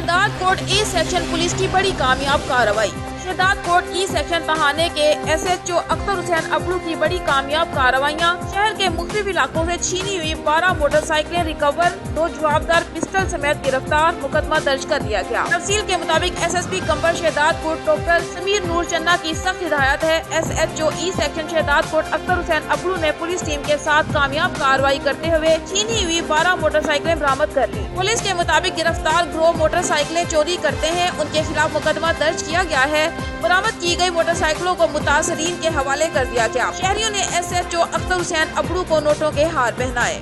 Shahdad coat E section police की बड़ी कामयाब कार्रवाई। शहदाद कोट ई सेक्शन थाने के SHO अख्तर हुसैन अबड़ू की बड़ी कामयाब कार्रवाइयाँ। शहर के मुख्तलिफ इलाकों से छीनी हुई 12 मोटरसाइकिलें रिकवर, 2 जवाबदार पिस्टल समेत गिरफ्तार, मुकदमा दर्ज कर लिया गया। तफसील के मुताबिक SSP कंबर शहदाद कोट डॉक्टर समीर नूर चन्ना की सख्त हिदायत है। SHO E section Shahdad coat Akhtar Hussain Abro ने पुलिस टीम के साथ कामयाब कार्रवाई करते हुए छीनी हुई 12 मोटरसाइकिलें बरामद कर ली। पुलिस के मुताबिक गिरफ्तार गिरोह मोटरसाइकिलें चोरी करते हैं, उनके खिलाफ मुकदमा दर्ज किया गया है। बरामद की गई मोटरसाइकिलों को मुतासरीन के हवाले कर दिया गया। शहरियों ने SHO अख्तर हुसैन अबड़ू को नोटों के हार पहनाए।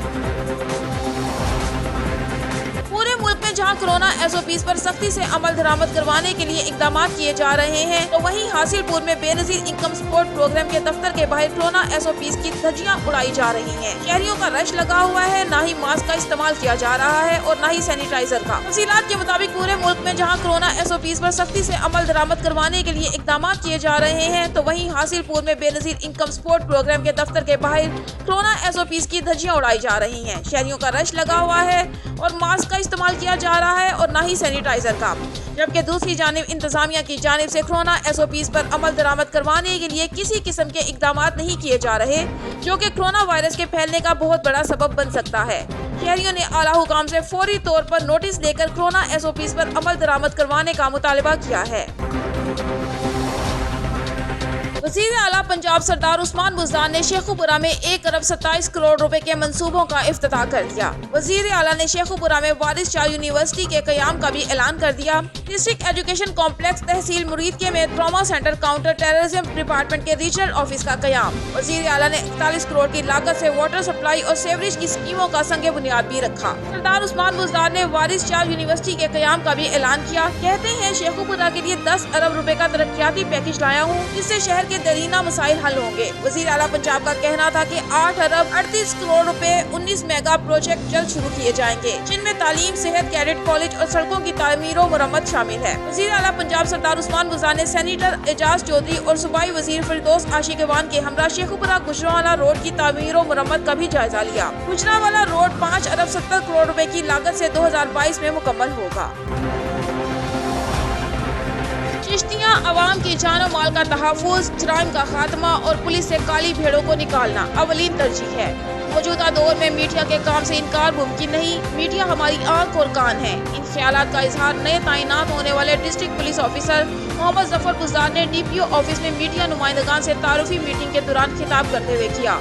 पूरे मुल्क में जहां कोरोना SOPs पर सख्ती से अमल दरामद करवाने के लिए इकदाम किए जा रहे हैं, तो वहीं हासिलपुर में बेनजीर इनकम सपोर्ट प्रोग्राम के दफ्तर के बाहर कोरोना SOPs की धज्जियां उड़ाई जा रही हैं। शहरियों का रश लगा हुआ है, न ही मास्क का इस्तेमाल किया जा रहा है और न ही सैनिटाइजर का। तफसीलात के मुताबिक पूरे मुल्क में जहाँ कोरोना SOPs पर सख्ती से अमल दरामद करवाने के लिए इकदाम किए जा रहे हैं, तो वहीं हासिलपुर में बेनजीर इनकम सपोर्ट प्रोग्राम के दफ्तर के बाहर कोरोना SOPs की धज्जियां उड़ाई जा रही हैं। शहरियों का रश लगा हुआ है और मास्क का इस्तेमाल किया जा रहा है और न ही सैनिटाइजर का, जबकि दूसरी जानिब इंतजामिया की जानिब से कोरोना SOPs पर अमल दरामद करवाने के लिए किसी किस्म के इकदाम नहीं किए जा रहे, जो कि कोरोना वायरस के फैलने का बहुत बड़ा सबब बन सकता है। शहरियों ने आला हुकाम से फौरी तौर पर नोटिस देकर कोरोना SOPs पर अमल दरामद करवाने का मुतालबा किया है। वज़ीर आला पंजाब सरदार उस्मान बुज़दार ने शेखुपुरा में 1 अरब 27 करोड़ रुपए के मंसूबों का इफ्तिताह कर दिया। वज़ीर आला ने शेखुपुरा में वारिस शाह यूनिवर्सिटी के क़याम का भी ऐलान कर दिया। डिस्ट्रिक्ट एजुकेशन कॉम्प्लेक्स तहसील मुरीदके में trauma centre counter terrorism department के रीजनल ऑफिस का क़याम। वज़ीर आला ने 41 करोड़ की लागत से वाटर सप्लाई और सेवरेज की स्कीमों का संग बुनियाद भी रखा। सरदार उस्मान बुज़दार ने वारिस शाह यूनिवर्सिटी के क़याम का भी ऐलान किया। कहते हैं शेखुपुरा के लिए 10 अरब रुपए का तरक्याती पैकेज लाया हूँ, जिससे शहर के दरीना मसाइल हल होंगे। वज़ीर आला पंजाब का कहना था कि 8 अरब 38 करोड़ रुपए 19 मेगा प्रोजेक्ट जल्द शुरू किए जाएंगे, जिनमें तालीम, सेहत, कैडेट कॉलेज और सड़कों की तामीर और मरम्मत शामिल है। वज़ीर आला पंजाब सरदार उस्मान बुज़दार ने सेनेटर एजाज चौधरी और सूबाई वज़ीर फिरदौस आशिकवान के हमरा शेखुपुरा गुजरांवाला रोड की तामीर और मरम्मत का भी जायजा लिया। गुजरांवाला रोड 5 अरब 70 करोड़ रुपए की लागत से 2022 में मुकम्मल होगा। चिश्तियाँ अवाम की जानो माल का तहफ़्फ़ुज़, जराइम का खात्मा और पुलिस से काली भेड़ों को निकालना अवलीन तरजीह है। मौजूदा दौर में मीडिया के काम से इनकार मुमकिन नहीं। मीडिया हमारी आंख और कान है। इन ख्यालात का इजहार नए तैनात होने वाले district police officer Mohammad Zafar Buzdar ने DPO ऑफिस में मीडिया नुमाइंदगान से तारुफी मीटिंग के दौरान खिताब करते हुए किया।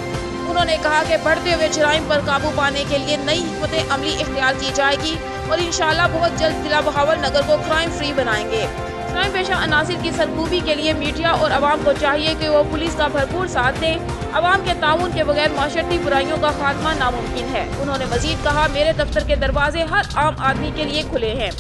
उन्होंने कहा कि बढ़ते हुए जराइम पर काबू पाने के लिए नई हिकमत अमली इख्तियार की जाएगी और इंशाअल्लाह बहुत जल्द जिला बहावल नगर को क्राइम फ्री बनाएंगे। क्राइम पेशा अनासिर की सरगूबी के लिए मीडिया और अवाम को चाहिए कि वो पुलिस का भरपूर साथ दें। अवाम के ताउन के बगैर माशरती बुराइयों का खात्मा नामुमकिन है। उन्होंने मजीद कहा, मेरे दफ्तर के दरवाजे हर आम आदमी के लिए खुले हैं।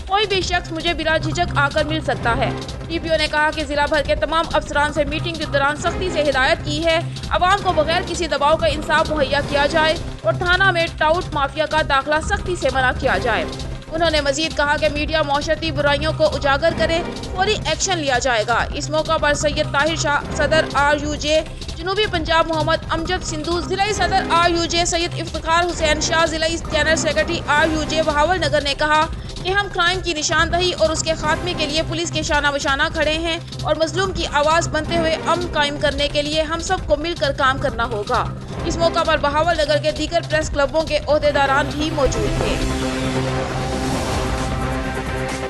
कोई भी शख्स मुझे बिला झिझक आकर मिल सकता है। DPO ने कहा कि जिला भर के तमाम अफसरान से मीटिंग के दौरान सख्ती से हिदायत की है, अवाम को बगैर किसी दबाव का इंसाफ मुहैया किया जाए और थाना में टाउट माफिया का दाखिला सख्ती से मना किया जाए। उन्होंने मजीद कहा कि मीडिया माशरती बुराइयों को उजागर करे, फौरी एक्शन लिया जाएगा। इस मौका पर सैयद ताहिर शाह सदर RUJ जनूबी पंजाब, मोहम्मद अमजद सिंधु जिला सदर RUJ, सैयद इफ्तिखार हुसैन शाह जिला जनरल सेक्रेटरी RUJ बहावल नगर ने कहा कि हम क्राइम की निशानदही और उसके खात्मे के लिए पुलिस के शाना बशाना खड़े हैं और मजलूम की आवाज़ बनते हुए अमन कायम करने के लिए हम सबको मिलकर काम करना होगा। इस मौका पर बहावल नगर के दीगर प्रेस क्लबों के ओहदेदारान भी मौजूद थे।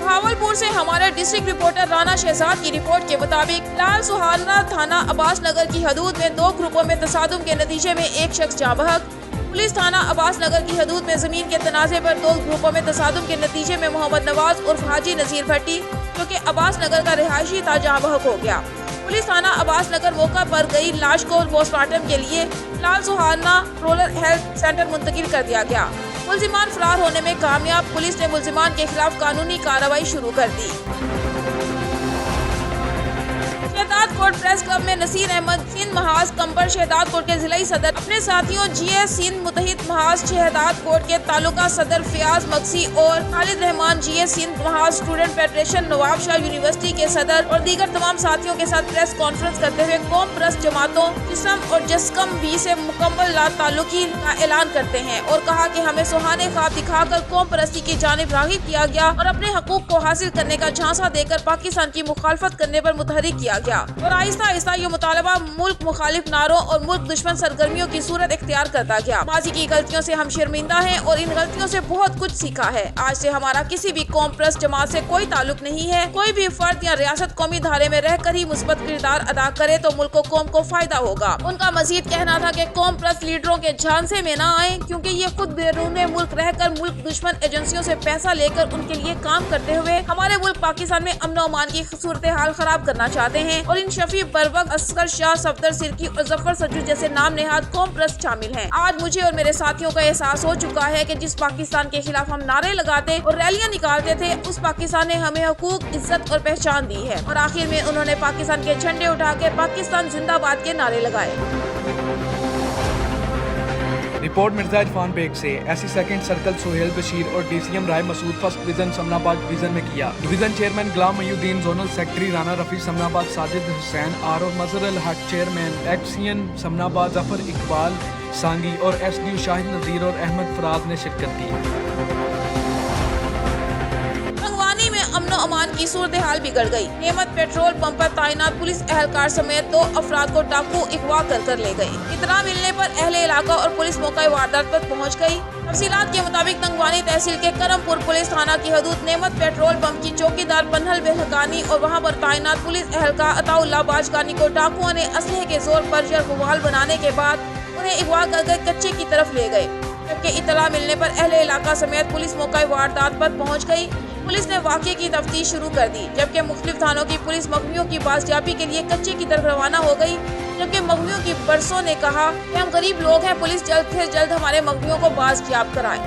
भावलपुर से हमारे डिस्ट्रिक्ट रिपोर्टर राना शहजाद की रिपोर्ट के मुताबिक लाल सुहाना थाना अब्बास नगर की हदूद में 2 ग्रुपों में तसादुम के नतीजे में एक शख्स जाँ बहक। पुलिस थाना अब्बास नगर की हदूद में जमीन के तनाज़े पर 2 ग्रुपों में तसादुम के नतीजे में मोहम्मद नवाज उर्फ हाजी नज़ीर भट्टी, जो कि अब्बास नगर का रिहायशी था, जाँ बहक हो गया। पुलिस थाना अब्बास नगर मौका पर गई लाश को पोस्टमार्टम के लिए लाल सुहाना रूरल हेल्थ सेंटर मुंतकिल कर दिया गया। मुल्जिमान फरार होने में कामयाब। पुलिस ने मुल्जिमान के खिलाफ कानूनी कार्रवाई शुरू कर दी। شہداد کوٹ پریس کلب میں نصیر احمد سندھ محاذ کمبر شہداد کوٹ کے ضلعی صدر اپنے ساتھیوں جی ایس سندھ متحد محاذ شہداد کوٹ کے تعلقہ صدر فیاض مکسی اور خالد رحمان جی ایس سندھ محاذ اسٹوڈنٹ فیڈریشن نواب شاہ یونیورسٹی کے صدر اور دیگر تمام ساتھیوں کے ساتھ پریس کانفرنس کرتے ہوئے قوم پرست جماعتوں جسم اور جسکم بھی سے مکمل لا تعلقی کا اعلان کرتے ہیں اور کہا کہ ہمیں سہانے خواب دکھا کر قوم پرستی کی جانب راغب کیا گیا اور اپنے حقوق کو حاصل کرنے کا جھانسا دے کر پاکستان کی مخالفت کرنے پر متحرک کیا گیا اور آہستہ آہستہ یہ مطالبہ ملک مخالف نعروں اور ملک دشمن سرگرمیوں کی صورت اختیار کرتا گیا۔ ماضی کی غلطیوں سے ہم شرمندہ ہیں اور ان غلطیوں سے بہت کچھ سیکھا ہے۔ آج سے ہمارا کسی بھی قوم پرست جماعت سے کوئی تعلق نہیں ہے۔ کوئی بھی فرد یا ریاست قومی دھارے میں رہ کر ہی مثبت کردار ادا کرے تو ملک و قوم کو فائدہ ہوگا۔ ان کا مزید کہنا تھا کہ قوم پرست لیڈروں کے جھانسے میں نہ آئیں کیونکہ یہ خود بیرون ملک رہ کر ملک دشمن ایجنسیوں سے پیسہ لے کر ان کے لیے کام کرتے ہوئے ہمارے ملک پاکستان میں امن و امان کی صورتحال خراب کرنا چاہتے ہیں اور ان شفیع بروق، اصغر شاہ، صفدر سرکی اور ظفر سجو جیسے نام نہاد قوم پرست شامل ہیں۔ آج مجھے اور میرے ساتھیوں کا احساس ہو چکا ہے کہ جس پاکستان کے خلاف ہم نعرے لگاتے اور ریلیاں نکالتے تھے اس پاکستان نے ہمیں حقوق، عزت اور پہچان دی ہے اور آخر میں انہوں نے پاکستان کے جھنڈے اٹھا کے پاکستان زندہ باد کے نعرے لگائے۔ رپورٹ مرزا عرفان بیگ سے S C second circle Sohail Bashir اور D C M Rai Masood first division Samanabad division میں کیا۔ ڈویژن چیئرمین غلام محی الدین، زونل سیکرٹری رانا رفیع سمن آباد ساجد حسین آر اور مظہر الحق چیئرمین ایکس سی این سمن آباد ظفر اقبال سانگی اور ایس ڈی او شاہد نذیر اور احمد فراز نے شرکت کی۔ امن و امان کی صورتحال بگڑ گئی۔ نعمت پیٹرول پمپ پر تعینات پولیس اہلکار سمیت 2 افراد کو ڈاکو اغوا کر لے گئے۔ اطلاع ملنے پر اہل علاقہ اور پولیس موقع واردات پر پہنچ گئی۔ تفصیلات کے مطابق تنگوانی تحصیل کے کرم پور پولیس تھانہ کی حدود نعمت پیٹرول پمپ کی چوکیدار پنہل بہلکانی اور وہاں پر تعینات پولیس اہلکار عطا اللہ باجکانی کو ڈاکوؤں نے اسلحے کے زور پر یرغمال بنانے کے بعد انہیں اغوا کر کے کچے کی طرف لے گئے، جبکہ اطلاع ملنے پر اہل علاقہ سمیت پولیس موقع واردات پر پہنچ گئی۔ پولیس نے واقعے کی تفتیش شروع کر دی، جبکہ مختلف تھانوں کی پولیس مغویوں کی بازیابی کے لیے کچے کی طرف روانہ ہو گئی، جبکہ مغویوں کی برسوں نے کہا کہ ہم غریب لوگ ہیں، پولیس جلد سے جلد ہمارے مغویوں کو بازیاب کرائے۔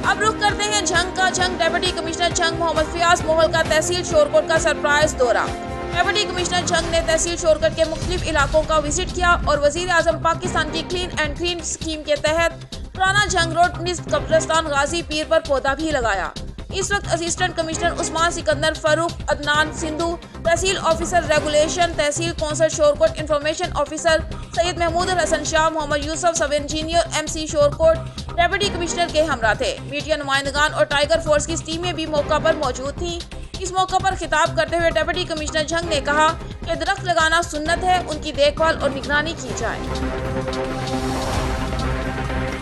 اب رخ کرتے ہیں جھنگ کا۔ جھنگ ڈپٹی کمشنر جھنگ محمد فیاض موہل کا تحصیل شورکوٹ کا سرپرائز دورہ۔ ڈپٹی کمشنر جھنگ نے تحصیل شورکوٹ کے مختلف علاقوں کا وزٹ کیا اور وزیر اعظم پاکستان کی کلین اینڈ گرین اسکیم کے تحت پرانا جھنگ روڈ نصف قبرستان غازی پیر پر پودا بھی لگایا۔ اس وقت assistant commissioner Usman Sikandar Farooq, Adnan Sandhu, tehsil officer regulation, tehsil council Shorkot information officer Syed Mahmood ul Hassan Shah, Muhammad Yusuf sub engineer M C Shorkot deputy commissioner کے ہمراہ تھے۔ میڈیا نمائندگان اور ٹائیگر فورس کی ٹیمیں بھی موقع پر موجود تھیں۔ اس موقع پر خطاب کرتے ہوئے ڈپٹی کمشنر جھنگ نے کہا کہ درخت لگانا سنت ہے، ان کی دیکھ بھال اور نگرانی کی جائے۔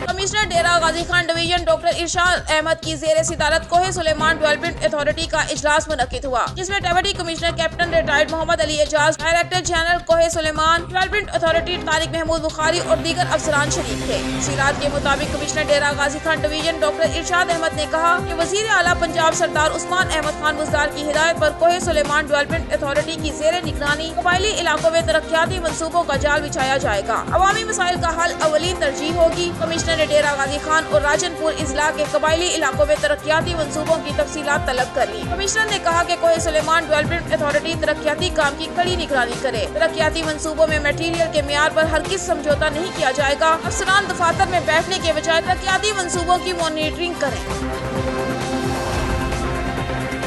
Commissioner Dera Ghazi Khan division doctor ارشاد احمد کی زیر صدارت کوہ سلیمان ڈیولپمنٹ اتھارٹی کا اجلاس منعقد ہوا، جس میں ڈپٹی کمشنر کیپٹن ریٹائرڈ محمد علی اعجاز، ڈائریکٹر جنرل کوہ سلیمان ڈیولپمنٹ اتھارٹی طارق محمود بخاری اور دیگر افسران شریک تھے۔ تفصیلات کے مطابق commissioner Dera Ghazi Khan division doctor ارشاد احمد نے کہا کہ وزیر اعلیٰ پنجاب سردار عثمان احمد خان بزدار کی ہدایت پر کوہ سلیمان ڈیولپمنٹ اتھارٹی کی زیر نگرانی قبائلی علاقوں میں ترقیاتی منصوبوں کا جال بچھایا جائے گا۔ عوامی مسائل کا حل اولین ترجیح ہوگی۔ کمشنر نے ڈیرہ غازی خان اور راجن پور اضلاع کے قبائلی علاقوں میں ترقیاتی منصوبوں کی تفصیلات طلب کر لی۔ کمشنر نے کہا کہ کوہ سلیمان ڈیولپمنٹ اتھارٹی ترقیاتی کام کی کڑی نگرانی کرے۔ ترقیاتی منصوبوں میں میٹیریل کے معیار پر ہرگز سمجھوتہ نہیں کیا جائے گا۔ افسران دفاتر میں بیٹھنے کے بجائے ترقیاتی منصوبوں کی مانیٹرنگ کریں۔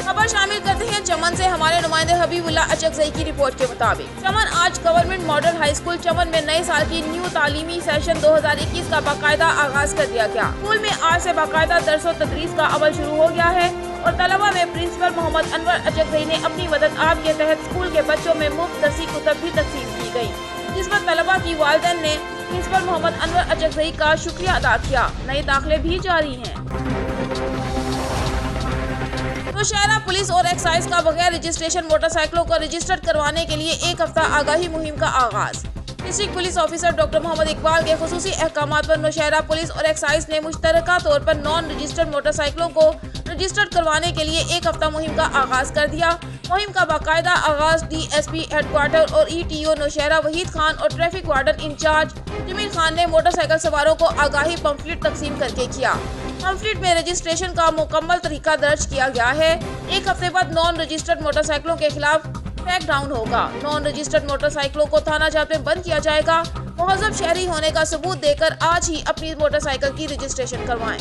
خبر شامل کرتے ہیں چمن سے۔ ہمارے نمائندے حبیب اللہ اچکزئی کی رپورٹ کے مطابق چمن آج گورنمنٹ ماڈل ہائی اسکول چمن میں نئے سال کی نیو تعلیمی سیشن 2021 کا باقاعدہ آغاز کر دیا گیا۔ اسکول میں آج سے باقاعدہ درس و تدریس کا عمل شروع ہو گیا ہے اور طلبہ میں پرنسپل محمد انور اچکزئی نے اپنی مدد آپ کے تحت اسکول کے بچوں میں مفت درسی کتب بھی تقسیم کی گئی، جس پر طلبہ کی والدین نے پرنسپل محمد انور اچکزئی کا شکریہ ادا کیا۔ نئے داخلے بھی جاری ہیں۔ نوشہرہ پولیس اور ایکسائز کا بغیر رجسٹریشن موٹر سائیکلوں کو رجسٹرڈ کروانے کے لیے ایک ہفتہ آگاہی مہم کا آغاز۔ ڈسٹرکٹ پولیس آفیسر ڈاکٹر محمد اقبال کے خصوصی احکامات پر نوشہرہ پولیس اور ایکسائز نے مشترکہ طور پر نان رجسٹرڈ موٹر سائیکلوں کو رجسٹرڈ کروانے کے لیے ایک ہفتہ مہم کا آغاز کر دیا۔ مہم کا باقاعدہ آغاز D S P headquarter اور E T O Nowshera Waheed Khan اور traffic warden incharge Jamil Khan نے موٹر سائیکل سواروں کو آگاہی پمفلٹ تقسیم کر کے کیا۔ पम्फलेट में रजिस्ट्रेशन का मुकम्मल तरीका दर्ज किया गया है। एक हफ्ते बाद नॉन रजिस्टर्ड मोटरसाइकिलों के खिलाफ क्रैक डाउन होगा। नॉन रजिस्टर्ड मोटरसाइकिलों को थाना जात में बंद किया जाएगा। मुहज़्ज़ब शहरी होने का सबूत देकर आज ही अपनी मोटरसाइकिल की रजिस्ट्रेशन करवाएं।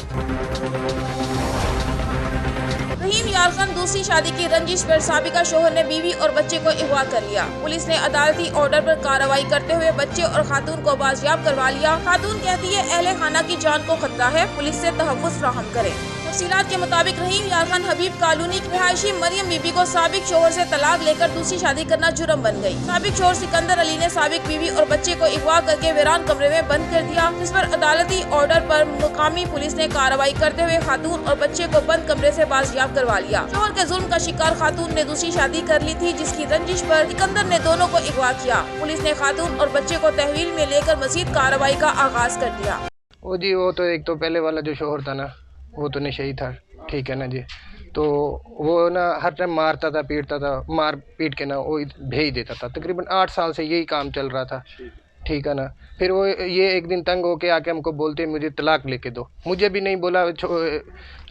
रहीम यार खान दूसरी शादी की रंजिश पर साबिका शोहर ने बीवी और बच्चे को अगवा कर लिया। पुलिस ने अदालती ऑर्डर पर कार्रवाई करते हुए बच्चे और खातून को बाजियाब करवा लिया। खातून कहती है अहले खाना की जान को खतरा है, पुलिस से तहफ़्फ़ुज़ फराहम करें। तफसीलात के मुताबिक रहीम यार खान हबीब कॉलोनी रिहायशी मरियम बीबी को साबिक शोहर से तलाक लेकर दूसरी शादी करना जुर्म बन गई। साबिक शोहर सिकंदर अली ने साबिक बीवी और बच्चे को अगवा करके वीरान कमरे में बंद कर दिया, जिस पर अदालती ऑर्डर पर मुकामी पुलिस ने कार्रवाई करते हुए खातून और बच्चे को बंद कमरे से बाजियाब करवा लिया। शोहर के जुल्म का शिकार खातून ने दूसरी शादी कर ली थी, जिसकी रंजिश पर सिकंदर ने दोनों को अगवा किया। पुलिस ने खातून और बच्चे को तहवील में लेकर मजीद कार्रवाई का आगाज कर दिया। वो जी वो तो एक तो पहले वाला जो शोहर था ना, वो तो नशे था, ठीक है ना जी। तो वो ना हर टाइम मारता था, पीटता था, मार पीट के ना वो भेज देता था। तकरीबन 8 साल से यही काम चल रहा था, ठीक है ना। फिर वो ये एक दिन तंग होके आके हमको बोलते मुझे तलाक लेके दो। मुझे भी नहीं बोला,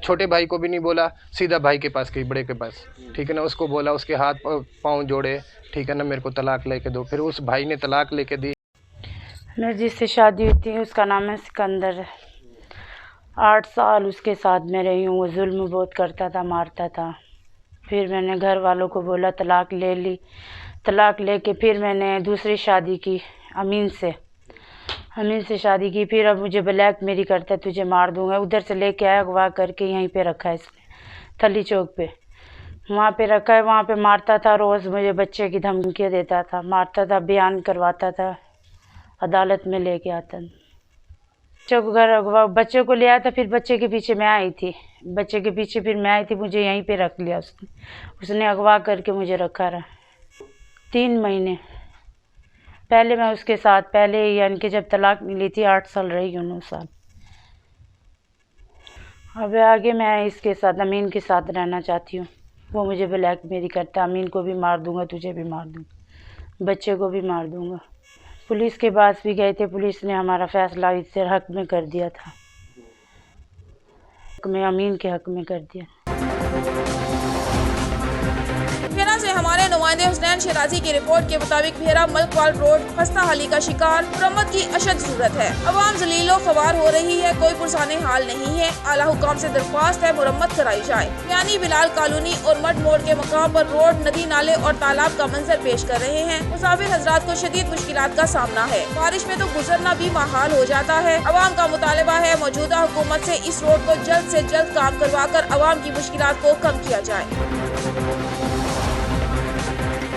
छोटे भाई को भी नहीं बोला, सीधा भाई के पास गई, बड़े के पास, ठीक है ना। उसको बोला, उसके हाथ पाँव जोड़े, ठीक है ना, मेरे को तलाक लेके दो। फिर उस भाई ने तलाक लेके दी। मेरी जिससे शादी हुई थी उसका नाम है सिकंदर। 8 साल उसके साथ में रही हूँ। वो जुल्म बहुत करता था, मारता था। फिर मैंने घर वालों को बोला तलाक ले ली। तलाक लेके फिर मैंने दूसरी शादी की अमीन से शादी की। फिर अब मुझे ब्लैक मेरी करता है, तुझे मार दूंगा। उधर से लेके आया, अगवा करके यहीं पे रखा है इसने, थली चौक पे, वहाँ पे रखा है। वहाँ पे मारता था, रोज़ मुझे बच्चे की धमकियाँ देता था, मारता था, बयान करवाता था, अदालत में लेके आता था। बच्चों को घर अगवा, बच्चे को ले आया था। फिर बच्चे के पीछे मैं आई थी, बच्चे के पीछे फिर मैं आई थी, मुझे यहीं पे रख लिया उसने अगवा करके मुझे रखा रहा 3 महीने। पहले मैं उसके साथ, पहले यानी कि जब तलाक मिली थी 8 साल रही हूँ, 9 साल। अब आगे मैं इसके साथ, अमीन के साथ रहना चाहती हूँ। वो मुझे ब्लैक मेरी करता, अमीन को भी मार दूँगा, तुझे भी मार दूँगा, बच्चे को भी मार दूँगा। पुलिस के पास भी गए थे, पुलिस ने हमारा फैसला इससे हक में कर दिया था, मैं अमीन के हक में कर दिया। भेरा से हमारे नुमाइंदे हुसैन शराजी की रिपोर्ट के मुताबिक भेरा मलकवाल रोड खस्ता हाली का शिकार, मुरम्मत की अशद जरूरत है। अवाम जलीलो ख्वार हो रही है, कोई पुरसाने हाल नहीं है। आला हुकाम से दरख्वास्त है मुरम्मत कराई जाए। यानी बिलाल कॉलोनी और मड मोड़ के मकाम पर रोड, नदी नाले और तालाब का मंजर पेश कर रहे हैं। मुसाफिर हजरात को शदीद मुश्किलात का सामना है। बारिश में तो गुजरना भी महाल हो जाता है। अवाम का मुतालबा है मौजूदा हुकूमत से इस रोड को जल्द से जल्द काम करवा कर अवाम की मुश्किलात को कम किया जाए।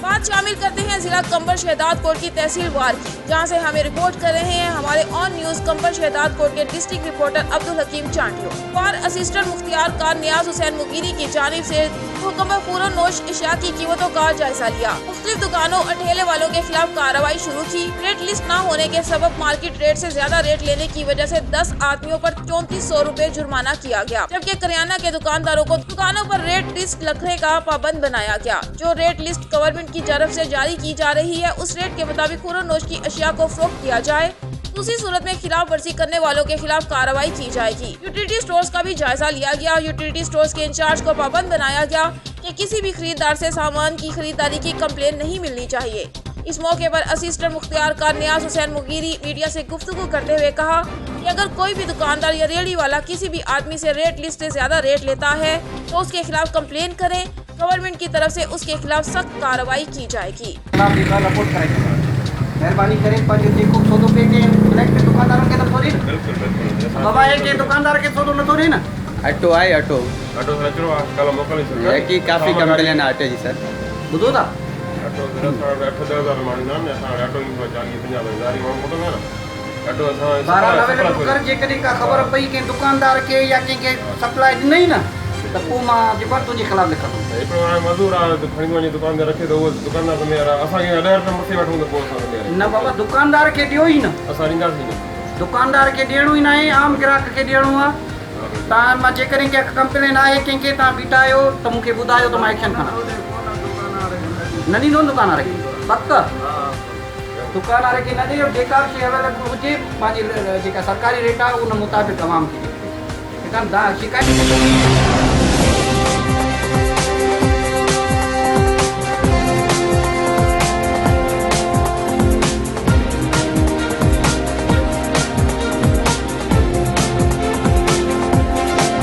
बात शामिल करते हैं जिला कंबर शहदाद कोट की तहसील वार की, जहां से हमें रिपोर्ट कर रहे हैं हमारे ऑन न्यूज कंबर शहदाद कोट के डिस्ट्रिक्ट रिपोर्टर अब्दुल हकीम चांटियो। वार असिस्टेंट मुख्तियार कार नियाज हुसैन मुगीरी की जानिब से हुक्म पूरा नोश अशिया की कीमतों का जायजा लिया। मुख्तलिफ दुकानों और ठेले वालों के खिलाफ कार्रवाई शुरू की। रेट लिस्ट न होने के सबब मार्केट रेट से ज्यादा रेट लेने की वजह से 10 आदमियों पर 3400 रुपए जुर्माना किया गया, जबकि करियाना के दुकानदारों को दुकानों पर रेट लिस्ट रखने का पाबंद बनाया गया। जो रेट लिस्ट गवर्नमेंट की तरफ से जारी की जा रही है, उस रेट के मुताबिक खुरोनोश की अशिया को फरोख्त किया जाए। दूसरी सूरत में खिलाफ वर्जी करने वालों के खिलाफ कार्रवाई की जाएगी। यूटिलिटी स्टोर्स का भी जायजा लिया गया। यूटिलिटी स्टोर्स के इंचार्ज को पाबंद बनाया गया कि किसी भी खरीदार से सामान की खरीदारी की कंप्लेन नहीं मिलनी चाहिए। इस मौके पर असिस्टेंट मुख्तियार कार नियाज हुसैन मुगीरी मीडिया से गुफ्तगू करते हुए कहा कि अगर कोई भी दुकानदार या रेहड़ी वाला किसी भी आदमी से रेट लिस्ट से ज्यादा रेट लेता है तो उसके खिलाफ कंप्लेन करें। गवर्नमेंट की तरफ से उसके खिलाफ सख्त कार्रवाई की जाएगी। मेहरबानी करें पर ये खूब सौदों पे के इलेक्ट्रिक दुकानदारों के तो थोड़ी बाबा है के दुकानदार के सौदों न थोड़ी ना ऑटो आए ऑटो kalau mau kali है कि काफ़ी कंप्लेन आते जी सर बुझो था ऑटो 10,000 मानना है सारा ऑटो की जानी 50,000 मांग फोटो ना ऑटो बारह अवेलेबल कर जे कदी का खबर पई के दुकानदार के या के सप्लाई नहीं ना तो पोमा जे पर तुझे खिलाफ लिखा ये प्रोग्राम मजदूर आ तो खणी वनी दुकानदार रखे तो वो दुकानदार तो मेरा असा के 1000 रुपए मथे वठूं तो पोस ना बाबा दुकानदार के दियो ही ना असा रिंगा थी दुकानदार के देणो ही ना है आम ग्राहक के देणो आ ता मा जे करें के कंप्लेन आए के ता बिटायो तो मुके बुधायो तो मा एक्शन खना ननी नो दुकान रखी पक्का दुकान रखी नदी और जेका शे अवेलेबल हुजे पाजी जेका सरकारी रेट आ उन मुताबिक तमाम की कंदा शिकायत